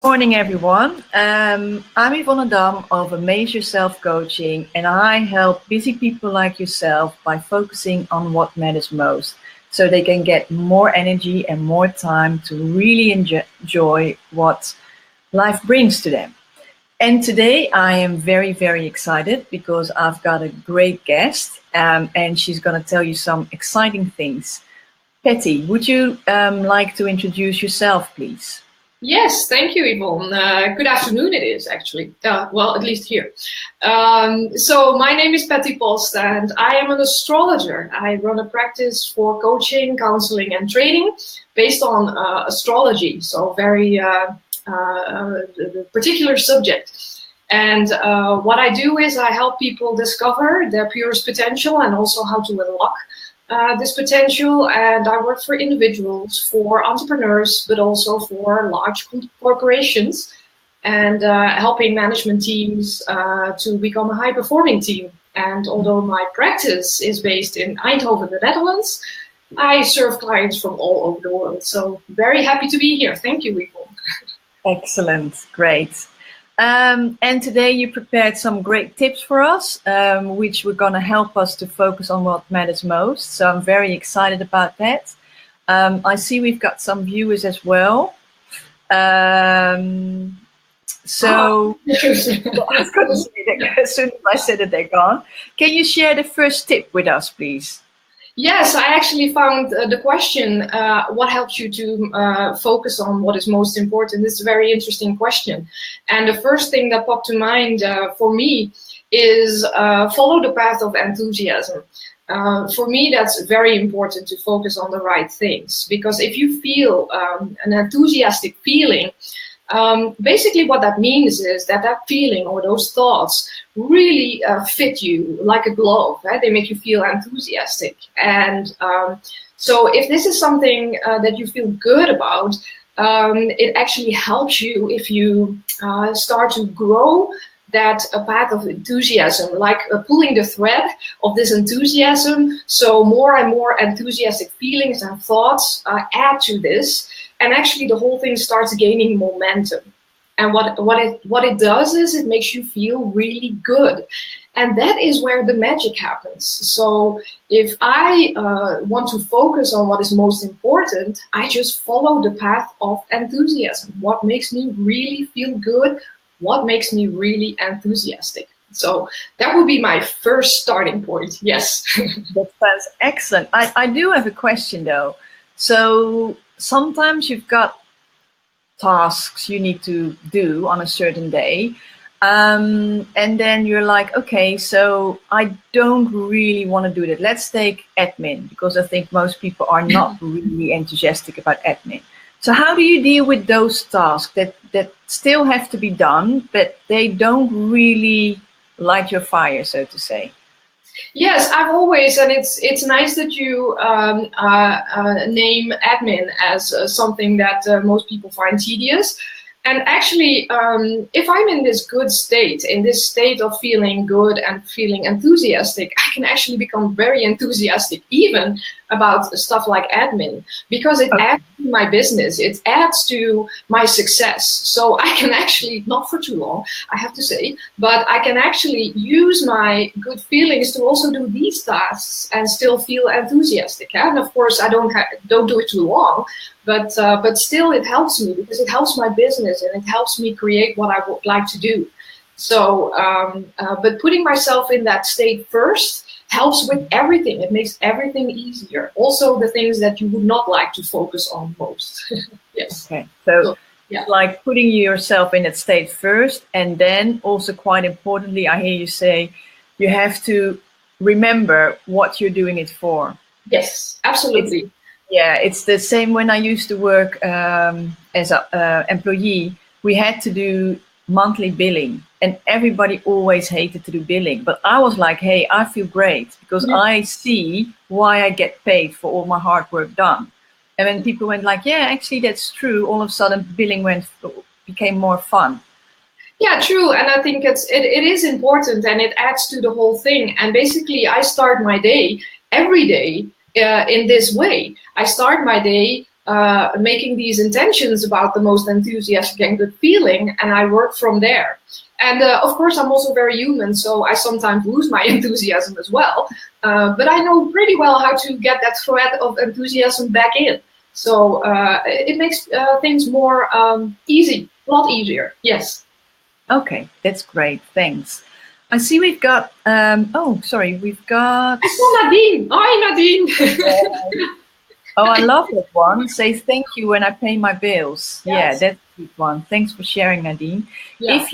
Morning, everyone. I'm Yvonne Dam of Amaze Yourself Coaching, and I help busy people like yourself by focusing on what matters most so they can get more energy and more time to really enjoy what life brings to them. And today I am very, very excited because I've got a great guest and she's going to tell you some exciting things. Patty, would you like to introduce yourself, please? Yes, thank you, Yvonne. Good afternoon it is, actually. Well, at least here. So my name is Patty Post, and I am an astrologer. I run a practice for coaching, counseling, and training based on astrology, so very particular subject. And what I do is I help people discover their purest potential and also how to unlock this potential. And I work for individuals, for entrepreneurs, but also for large corporations, and helping management teams to become a high-performing team. And although my practice is based in Eindhoven, the Netherlands, I serve clients from all over the world. So very happy to be here. Thank you, Yvonne. Excellent, great. And today you prepared some great tips for us, which were going to help us to focus on what matters most. So I'm very excited about that. I see we've got some viewers as well. I was going to say that as soon as I said it, they're gone. Can you share the first tip with us, please? Yes, I actually found the question, what helps you to focus on what is most important? It's a very interesting question. And the first thing that popped to mind for me is follow the path of enthusiasm. For me, that's very important to focus on the right things, because if you feel an enthusiastic feeling, basically what that means is that feeling or those thoughts really fit you like a glove, right? They make you feel enthusiastic. And so if this is something that you feel good about, it actually helps you if you start to grow that path of enthusiasm, like pulling the thread of this enthusiasm. So more and more enthusiastic feelings and thoughts add to this. And actually the whole thing starts gaining momentum. And what it does is it makes you feel really good. And that is where the magic happens. So if I want to focus on what is most important, I just follow the path of enthusiasm. What makes me really feel good? What makes me really enthusiastic? So that would be my first starting point. Yes. That sounds excellent. I do have a question though. So sometimes you've got tasks you need to do on a certain day. And then you're like, okay, so I don't really want to do that. Let's take admin, because I think most people are not really enthusiastic about admin. So how do you deal with those tasks that still have to be done, but they don't really light your fire, so to say? Yes, I've always, and it's nice that you name admin as something that most people find tedious. And actually, if I'm in this good state, in this state of feeling good and feeling enthusiastic, I can actually become very enthusiastic even about stuff like admin, because it adds to my business, it adds to my success. So I can actually, not for too long, I have to say, but I can actually use my good feelings to also do these tasks and still feel enthusiastic. And of course, I don't do it too long. But still, it helps me because it helps my business and it helps me create what I would like to do. So, but putting myself in that state first helps with everything. It makes everything easier. Also, the things that you would not like to focus on most. Yes. Okay. So yeah, like putting yourself in that state first, and then also quite importantly, I hear you say you have to remember what you're doing it for. Yes, absolutely. It's the same when I used to work as an employee. We had to do monthly billing, and everybody always hated to do billing. But I was like, hey, I feel great because I see why I get paid for all my hard work done. And when people went like, yeah, actually, that's true, all of a sudden billing became more fun. Yeah, true. And I think it is important, and it adds to the whole thing. And basically, I start my day every day in this way. I start my day making these intentions about the most enthusiastic and good feeling, and I work from there. And of course, I'm also very human, so I sometimes lose my enthusiasm as well. But I know pretty well how to get that thread of enthusiasm back in. So it makes things more easy, a lot easier. Yes. Okay, that's great. Thanks. I see we've got, oh, sorry, we've got... I saw Nadine. Hi, Nadine. Oh, I love that one. Say thank you when I pay my bills. Yes. Yeah, that's a good one. Thanks for sharing, Nadine. Yeah.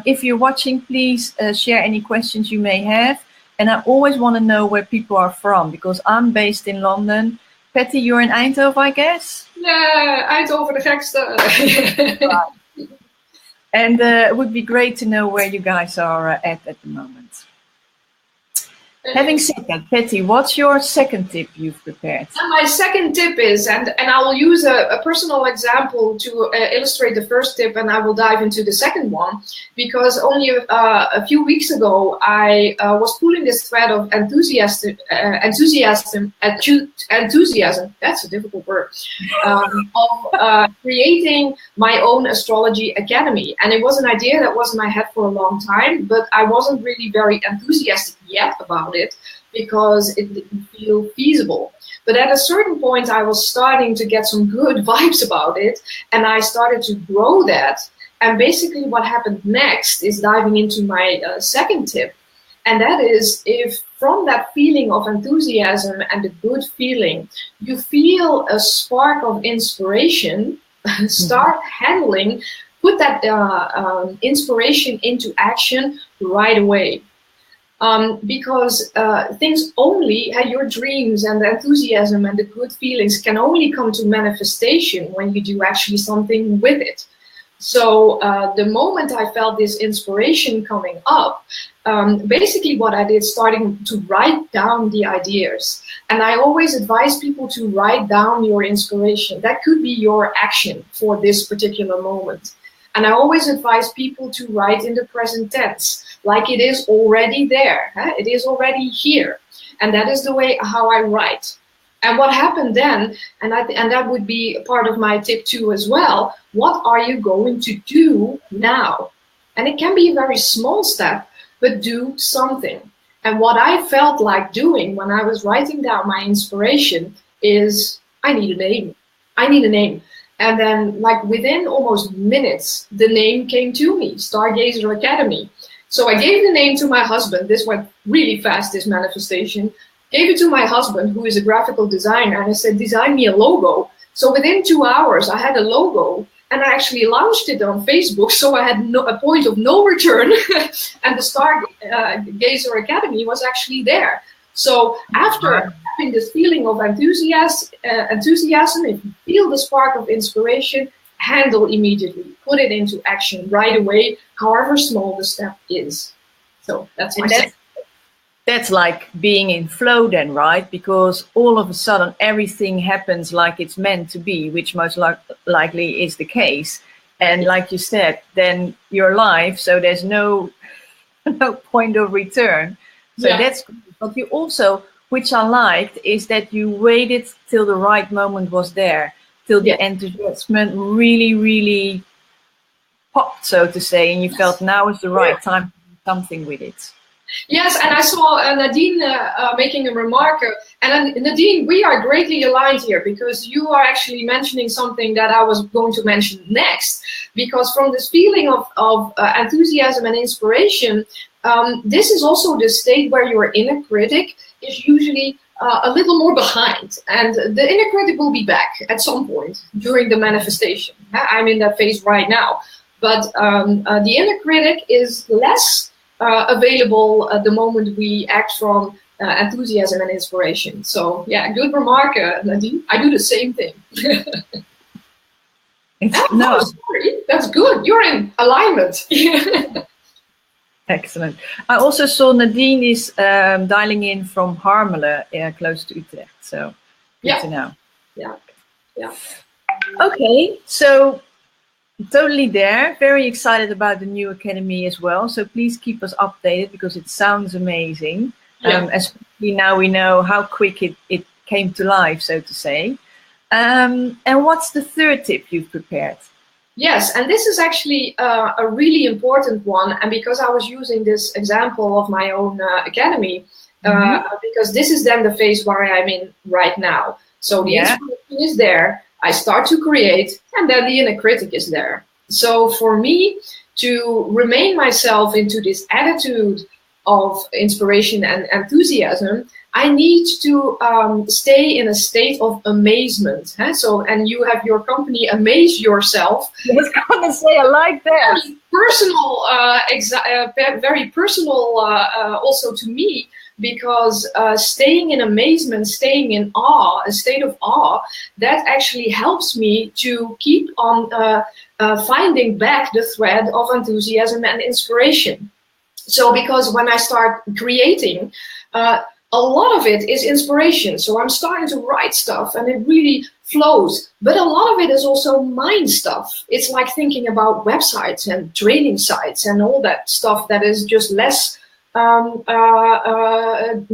If you're watching, please share any questions you may have. And I always want to know where people are from, because I'm based in London. Patty, you're in Eindhoven, I guess? Yeah, Eindhoven de gekste. Right. And it would be great to know where you guys are at the moment. Having said that, Patty, what's your second tip you've prepared? And my second tip is, and I will use a personal example to illustrate the first tip, and I will dive into the second one, because only a few weeks ago, I was pulling this thread of enthusiasm, that's a difficult word, of creating my own astrology academy. And it was an idea that was in my head for a long time, but I wasn't really very enthusiastic yet about it because it didn't feel feasible. But at a certain point, I was starting to get some good vibes about it, and I started to grow that. And basically what happened next is diving into my second tip, and that is, if from that feeling of enthusiasm and the good feeling, you feel a spark of inspiration, start handling, put that inspiration into action right away. Because things only, your dreams and the enthusiasm and the good feelings can only come to manifestation when you do actually something with it. So the moment I felt this inspiration coming up, basically what I did, starting to write down the ideas. And I always advise people to write down your inspiration. That could be your action for this particular moment. And I always advise people to write in the present tense, like it is already there. It is already here. And that is the way how I write. And what happened then, and that would be part of my tip 2 as well, what are you going to do now? And it can be a very small step, but do something. And what I felt like doing when I was writing down my inspiration is, I need a name. I need a name. And then, like, within almost minutes, the name came to me, Stargazer Academy. So I gave the name to my husband. This went really fast, this manifestation. Gave it to my husband, who is a graphical designer, and I said, design me a logo. So within 2 hours, I had a logo, and I actually launched it on Facebook, so I had a point of no return, and the Stargazer Academy was actually there. So after having this feeling of enthusiasm, if you feel the spark of inspiration, handle immediately, put it into action right away, however small the step is. So that's my second. That's like being in flow then, right? Because all of a sudden everything happens like it's meant to be, which most likely is the case. And like you said, then you're live, so there's no point of return. So yeah. That's good. But you also, which I liked, is that you waited till the right moment was there, till the enthusiasm really, really popped, so to say, and you felt now is the right time to do something with it. Yes, and I saw Nadine making a remark. And Nadine, we are greatly aligned here, because you are actually mentioning something that I was going to mention next. Because from this feeling of enthusiasm and inspiration, this is also the state where your inner critic is usually a little more behind. And the inner critic will be back at some point during the manifestation. I'm in that phase right now. But the inner critic is less available at the moment we act from enthusiasm and inspiration. So yeah, good remark, Nadine. I do the same thing. No, sorry, that's good. You're in alignment. Excellent. I also saw Nadine is dialing in from Harmelen, close to Utrecht. So good to know. Yeah. Okay, so totally there. Very excited about the new academy as well. So please keep us updated, because it sounds amazing. Especially now we know how quick it came to life, so to say. And what's the third tip you've prepared? Yes, and this is actually a really important one. And because I was using this example of my own academy, because this is then the phase where I'm in right now. So the inspiration is there, I start to create, and then the inner critic is there. So for me to remain myself into this attitude of inspiration and enthusiasm, I need to stay in a state of amazement. Huh? So, and you have your company, Amaze Yourself. I was going to say, I like that. Very personal also to me, because staying in amazement, staying in awe, a state of awe, that actually helps me to keep on finding back the thread of enthusiasm and inspiration. So because when I start creating, a lot of it is inspiration. So I'm starting to write stuff and it really flows. But a lot of it is also mind stuff. It's like thinking about websites and training sites and all that stuff that is just less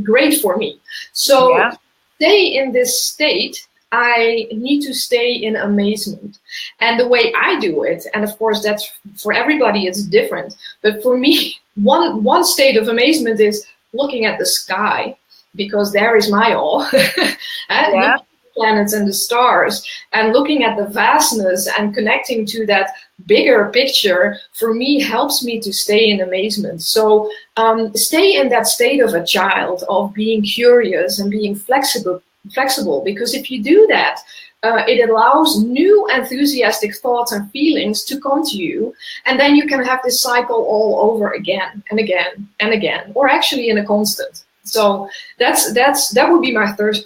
great for me. So stay in this state, I need to stay in amazement. And the way I do it, and of course that's for everybody, it's different. But for me, one state of amazement is looking at the sky, because there is my awe. Looking at the planets and the stars and looking at the vastness and connecting to that bigger picture, for me, helps me to stay in amazement. So stay in that state of a child, of being curious and being flexible, because if you do that, it allows new enthusiastic thoughts and feelings to come to you, and then you can have this cycle all over again and again and again, or actually in a constant. So that would be my third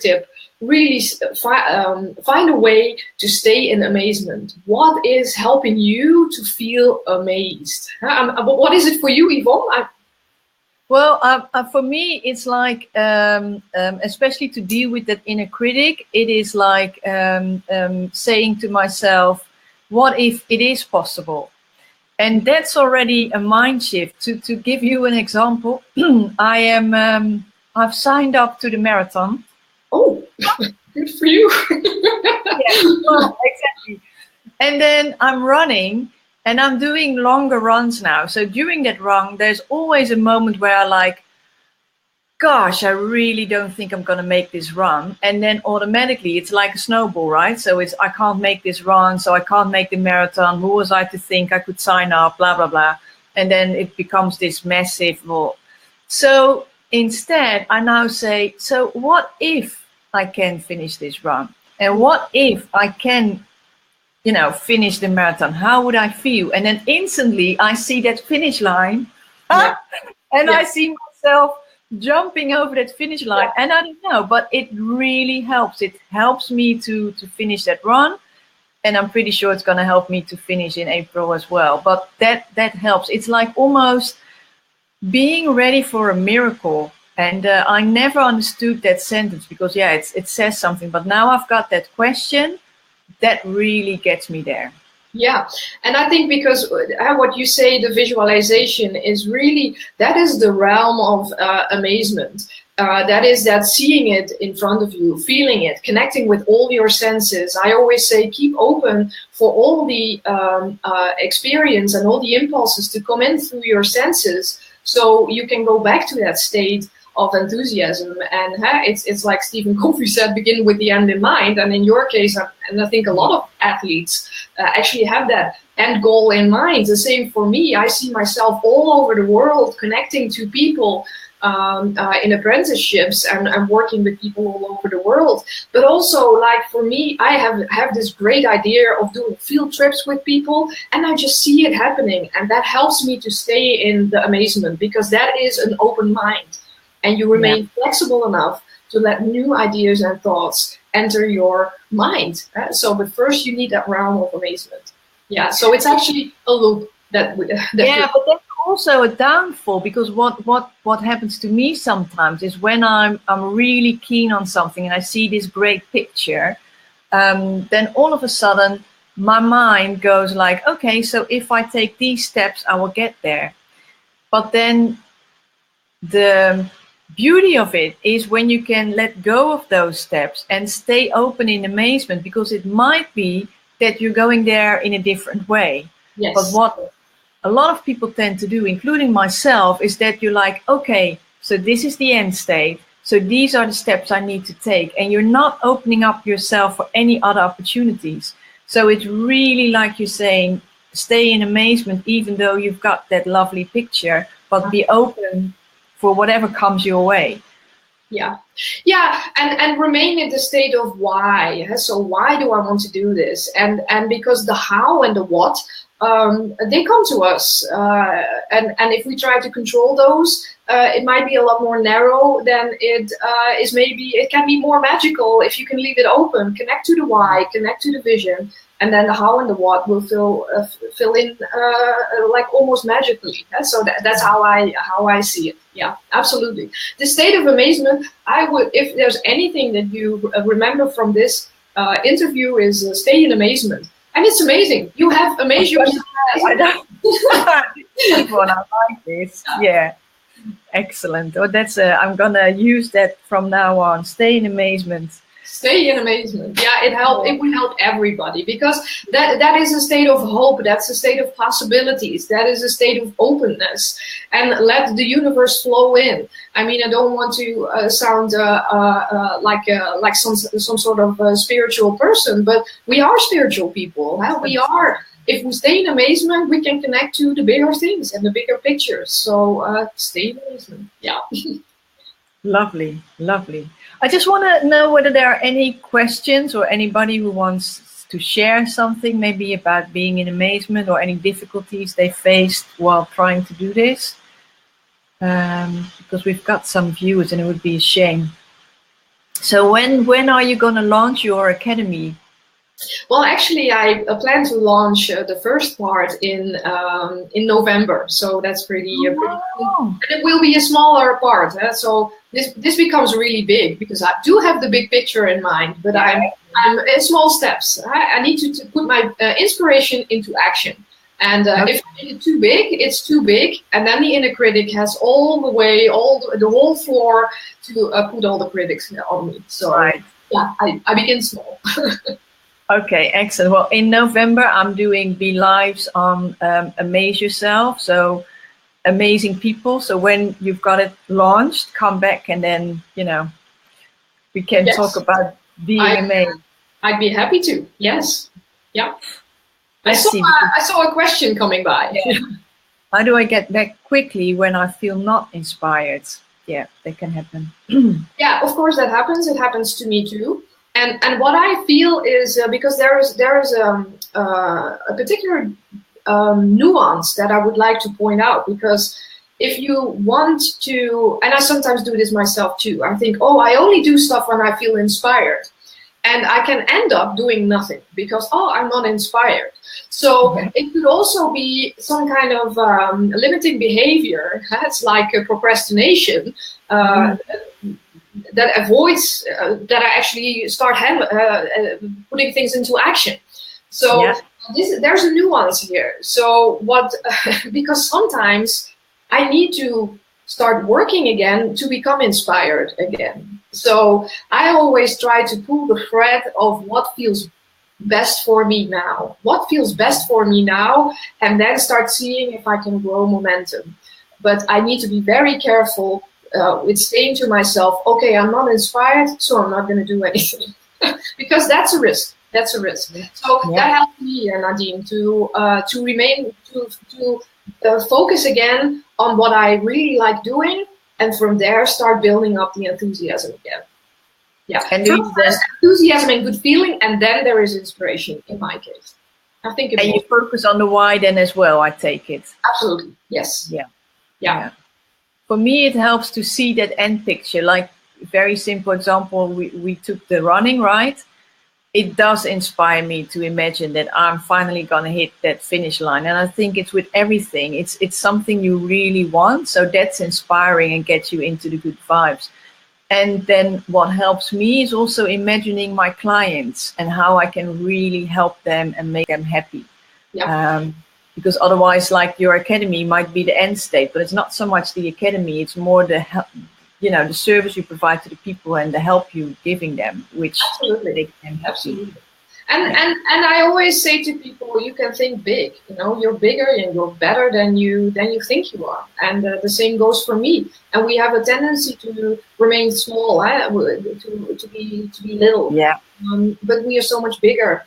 tip. Really find a way to stay in amazement. What is helping you to feel amazed? What is it for you, Yvonne? Well, for me, it's like, especially to deal with that inner critic, it is like saying to myself, what if it is possible? And that's already a mind shift. To give you an example, I've signed up to the marathon. Oh, good for you. Well, exactly. And then I'm running. And I'm doing longer runs now. So during that run, there's always a moment where I like, gosh, I really don't think I'm going to make this run. And then automatically it's like a snowball, right? So I can't make this run. So I can't make the marathon. Who was I to think I could sign up, blah, blah, blah. And then it becomes this massive wall. So instead, I now say, so what if I can finish this run? And what if I can finish the marathon? How would I feel? And then instantly I see that finish line and I see myself jumping over that finish line. And I don't know, but it really helps. It helps me to finish that run. And I'm pretty sure it's going to help me to finish in April as well. But that helps. It's like almost being ready for a miracle. And I never understood that sentence because, it says something. But now I've got that question. That really gets me there. Yeah, and I think because what you say, the visualization is really, that is the realm of amazement. That is that seeing it in front of you, feeling it, connecting with all your senses. I always say keep open for all the experience and all the impulses to come in through your senses, so you can go back to that state of enthusiasm. And it's like Stephen Covey said, begin with the end in mind. And in your case, and I think a lot of athletes actually have that end goal in mind. The same for me. I see myself all over the world connecting to people in apprenticeships and working with people all over the world. But also, like for me, I have this great idea of doing field trips with people, and I just see it happening. And that helps me to stay in the amazement, because that is an open mind. And you remain flexible enough to let new ideas and thoughts enter your mind. But first you need that realm of amazement. Yeah, so it's actually a loop that but that's also a downfall, because what happens to me sometimes is when I'm really keen on something and I see this great picture, then all of a sudden my mind goes like, okay, so if I take these steps, I will get there. But then beauty of it is when you can let go of those steps and stay open in amazement, because it might be that you're going there in a different way. Yes. But what a lot of people tend to do, including myself, is that you're like, okay, so this is the end state. So these are the steps I need to take. And you're not opening up yourself for any other opportunities. So it's really like you're saying, stay in amazement, even though you've got that lovely picture, but be open for whatever comes your way. Yeah, and remain in the state of why. So why do I want to do this? And because the how and the what, they come to us, and if we try to control those, it might be a lot more narrow than it is. Maybe it can be more magical if you can leave it open, connect to the why, connect to the vision, and then the how and the what will fill in like almost magically. So that's how I see it. Yeah, absolutely. The state of amazement. I would, if there's anything that you remember from this interview, is stay in amazement. And it's amazing. You have amazed yourself. I like this. Yeah, excellent. Oh, that's I'm gonna use that from now on. Stay in amazement. Stay in amazement. Yeah, it would help everybody, because that is a state of hope. That's a state of possibilities. That is a state of openness, and let the universe flow in. I mean, I don't want to sound like some sort of spiritual person, but we are spiritual people. Huh? We are. If we stay in amazement, we can connect to the bigger things and the bigger pictures. So stay in amazement. Yeah. Lovely, lovely. I just want to know whether there are any questions or anybody who wants to share something, maybe about being in amazement or any difficulties they faced while trying to do this. Because we've got some viewers and it would be a shame. So when are you going to launch your academy? Well, actually, I plan to launch the first part in November, so that's pretty cool. And it will be a smaller part, so this becomes really big, because I do have the big picture in mind, but I'm in small steps. I need to put my inspiration into action, and if I make it too big, it's too big, and then the inner critic has all the way, the whole floor to put all the critics on me. So yeah, I begin small. Okay, excellent. Well, in November, I'm doing Be Lives on Amaze Yourself. So amazing people. So when you've got it launched, come back and then, we can talk about being amazed. I'd be happy to. Yes. Yeah. I saw a question coming by. Yeah. How do I get back quickly when I feel not inspired? Yeah, that can happen. Yeah, of course that happens. It happens to me too. And what I feel is because there is a particular nuance that I would like to point out, because if you want to, and I sometimes do this myself too, I think, oh, I only do stuff when I feel inspired, and I can end up doing nothing because, oh, I'm not inspired. So it could also be some kind of limiting behavior. It's like a procrastination. That avoids that I actually start putting things into action. So there's a nuance here. So because sometimes I need to start working again to become inspired again. So I always try to pull the thread of what feels best for me now. What feels best for me now, and then start seeing if I can grow momentum. But I need to be very careful with saying to myself, okay, I'm not inspired, so I'm not going to do anything. Because that's a risk. That's a risk. So that helped me, Nadine, to remain, to focus again on what I really like doing, and from there start building up the enthusiasm again. Yeah, and first enthusiasm and good feeling, and then there is inspiration in my case. I think. And you focus on the why then as well, I take it. Absolutely, yes. Yeah. For me, it helps to see that end picture. Like, very simple example, we took the running, right? It does inspire me to imagine that I'm finally going to hit that finish line. And I think it's with everything. It's something you really want. So that's inspiring and gets you into the good vibes. And then what helps me is also imagining my clients and how I can really help them and make them happy. Because otherwise, like, your academy might be the end state, but it's not so much the academy, it's more you know, the service you provide to the people and the help you giving them, which Absolutely. makes them happy. Absolutely. And I always say to people, you can think big. You know, you're bigger and you're better than you think you are. And the same goes for me. And we have a tendency to remain small, to be little. Yeah. But we are so much bigger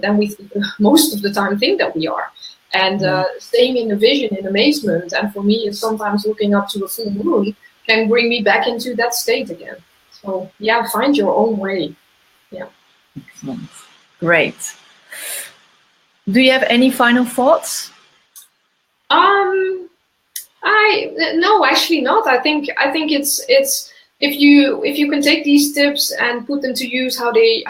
than we most of the time think that we are. And staying in the vision, in amazement, and for me, it's sometimes looking up to a full moon can bring me back into that state again. So yeah, find your own way. Yeah. Excellent. Great. Do you have any final thoughts? No, actually not. I think it's if you can take these tips and put them to use how they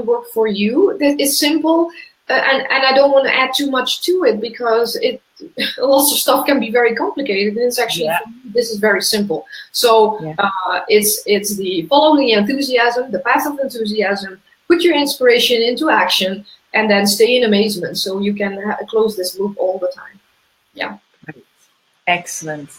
work for you, that it's simple. And I don't want to add too much to it because lots of stuff can be very complicated. And it's actually for me, this is very simple. So it's the follow the enthusiasm, the path of enthusiasm. Put your inspiration into action, and then stay in amazement, so you can close this loop all the time. Yeah. Excellent.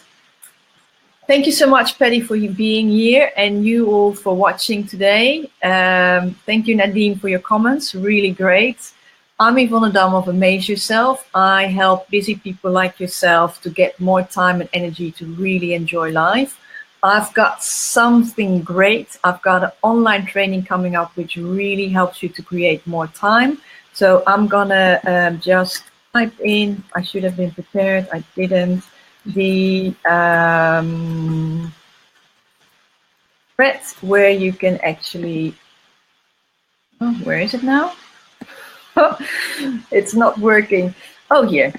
Thank you so much, Patty, for you being here, and you all for watching today. Thank you, Nadine, for your comments. Really great. I'm Yvonne Dam of Amaze Yourself. I help busy people like yourself to get more time and energy to really enjoy life. I've got something great. I've got an online training coming up which really helps you to create more time. So I'm gonna just type in, I should have been prepared, I didn't, the thread where you can actually, oh, where is it now? It's not working. Oh, here,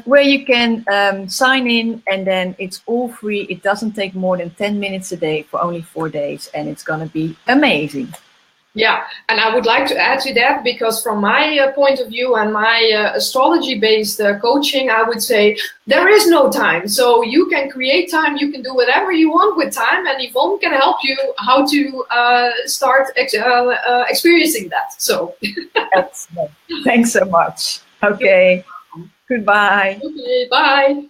where you can sign in, and then it's all free. It doesn't take more than 10 minutes a day for only 4 days, and it's going to be amazing. Yeah, and I would like to add to that, because from my point of view and my astrology-based coaching, I would say there is no time. So you can create time, you can do whatever you want with time, and Yvonne can help you how to start experiencing that. So Excellent. Thanks so much. Okay. Goodbye. Okay, bye.